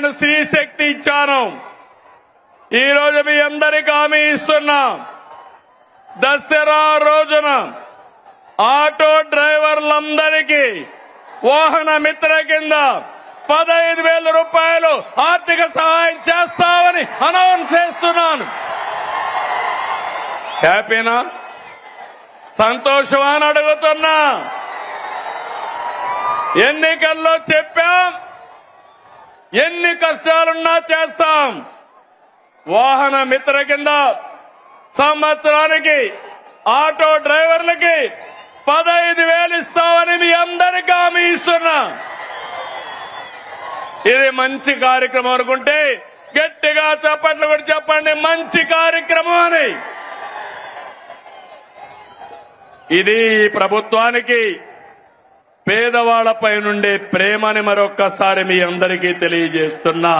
నేను స్త్రీ శక్తి ఇచ్చాను. ఈ రోజు మీ అందరికీ హామీ ఇస్తున్నా, దసరా రోజున ఆటో డ్రైవర్లందరికీ వాహన మిత్ర కింద 15,000 రూపాయలు ఆర్థిక సహాయం చేస్తామని అనౌన్స్ చేస్తున్నాను. హ్యాపీనా? సంతోషమా అని అడుగుతున్నా. ఎన్నికల్లో చెప్పాం, ఎన్ని కష్టాలున్నా చేస్తాం. వాహన మిత్ర కింద సంవత్సరానికి ఆటో డ్రైవర్లకి 15,000 ఇస్తామని మీ అందరికీ హామీ ఇస్తున్నా. ఇది మంచి కార్యక్రమం అనుకుంటే గట్టిగా చప్పట్లు కూడా చెప్పండి, మంచి కార్యక్రమం అని. ఇది ప్రభుత్వానికి పేదవాళ్లపై నుండే ప్రేమని మరొక్కసారి మీ అందరికీ తెలియజేస్తున్నా.